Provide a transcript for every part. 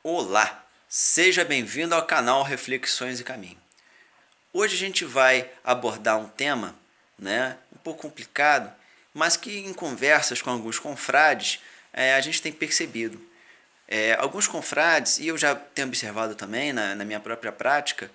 Olá, seja bem-vindo ao canal Reflexões e Caminho. Hoje a gente vai abordar um tema, um pouco complicado, mas que em conversas com alguns confrades a gente tem percebido. Alguns confrades, e eu já tenho observado também na minha própria prática,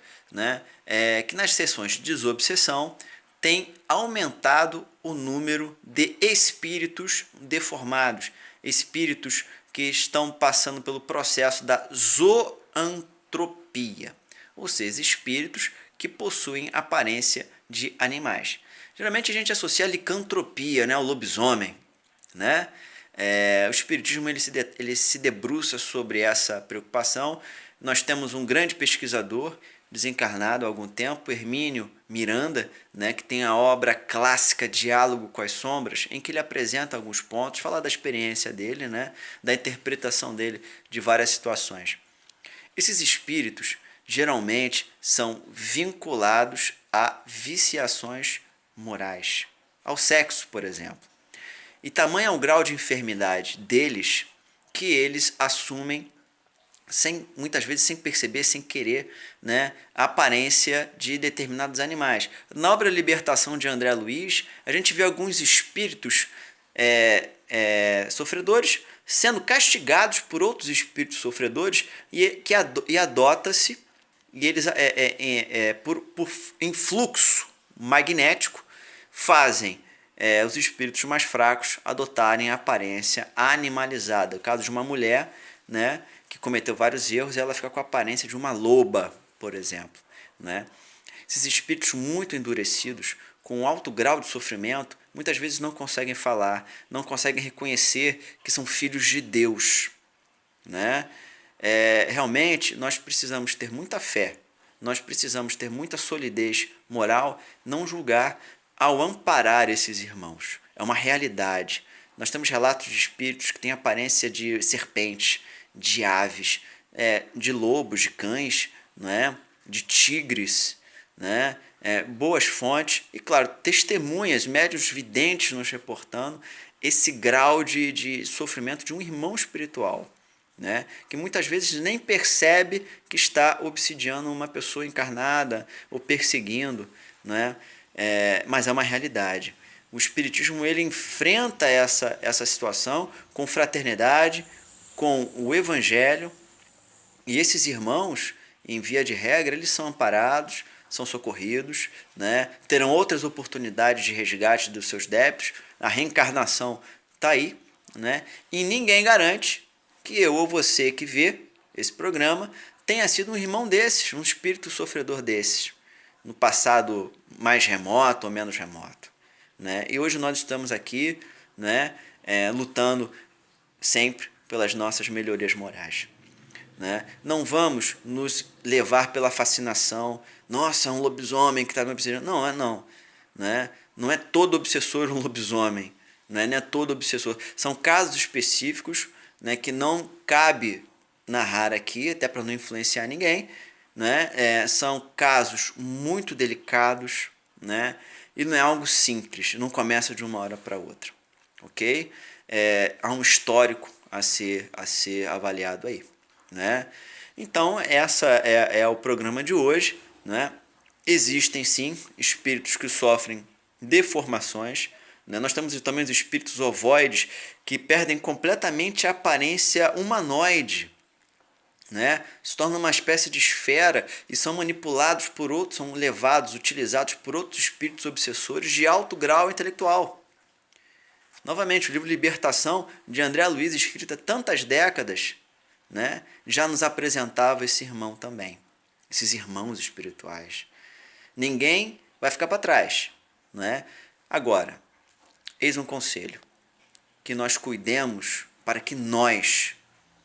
que nas sessões de desobsessão tem aumentado o número de espíritos deformados, espíritos que estão passando pelo processo da zoantropia, ou seja, espíritos que possuem aparência de animais. Geralmente a gente associa a licantropia, o lobisomem, né? O espiritismo ele se debruça sobre essa preocupação. Nós temos um grande pesquisador desencarnado há algum tempo, Hermínio Miranda, que tem a obra clássica Diálogo com as Sombras, em que ele apresenta alguns pontos, fala da experiência dele, da interpretação dele de várias situações. Esses espíritos geralmente são vinculados a viciações morais, ao sexo, por exemplo. E tamanho é o grau de enfermidade deles que eles assumem, muitas vezes sem perceber, sem querer, a aparência de determinados animais. Na obra Libertação de André Luiz, a gente vê alguns espíritos sofredores sendo castigados por outros espíritos sofredores e adota-se, e eles, por influxo magnético, fazem os espíritos mais fracos adotarem a aparência animalizada. O caso de uma mulher, que cometeu vários erros, ela fica com a aparência de uma loba, por exemplo. Esses espíritos muito endurecidos, com alto grau de sofrimento, muitas vezes não conseguem falar, não conseguem reconhecer que são filhos de Deus. Realmente, nós precisamos ter muita fé, nós precisamos ter muita solidez moral, não julgar ao amparar esses irmãos. É uma realidade. Nós temos relatos de espíritos que têm aparência de serpentes, de aves, de lobos, de cães, de tigres, boas fontes e, claro, testemunhas, médiuns videntes nos reportando esse grau de sofrimento de um irmão espiritual, que muitas vezes nem percebe que está obsidiando uma pessoa encarnada ou perseguindo, mas é uma realidade. O Espiritismo ele enfrenta essa situação com fraternidade, com o Evangelho, e esses irmãos, em via de regra, eles são amparados, são socorridos, terão outras oportunidades de resgate dos seus débitos, a reencarnação está aí, e ninguém garante que eu ou você que vê esse programa tenha sido um irmão desses, um espírito sofredor desses, no passado mais remoto ou menos remoto. E hoje nós estamos aqui lutando sempre pelas nossas melhorias morais. Não vamos nos levar pela fascinação. Nossa, um lobisomem que está me obsediando. Não. Não é todo obsessor um lobisomem. Não é todo obsessor. São casos específicos que não cabe narrar aqui, até para não influenciar ninguém. São casos muito delicados, e não é algo simples, não começa de uma hora para outra, ok? Há um histórico a ser avaliado aí, Então, essa é o programa de hoje, Existem sim espíritos que sofrem deformações, Nós temos também os espíritos ovoides que perdem completamente a aparência humanoide, se tornam uma espécie de esfera e são manipulados por outros, são levados, utilizados por outros espíritos obsessores de alto grau intelectual. Novamente, o livro Libertação, de André Luiz, escrito há tantas décadas, já nos apresentava esse irmão também, esses irmãos espirituais. Ninguém vai ficar para trás. Agora, eis um conselho, que nós cuidemos para que nós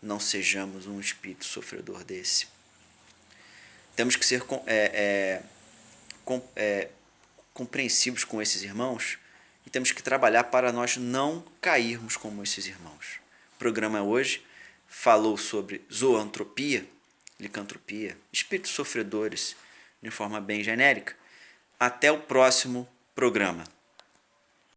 não sejamos um espírito sofredor desse. Temos que ser compreensivos com esses irmãos e temos que trabalhar para nós não cairmos como esses irmãos. O programa hoje falou sobre zoantropia, licantropia, espíritos sofredores de forma bem genérica. Até o próximo programa.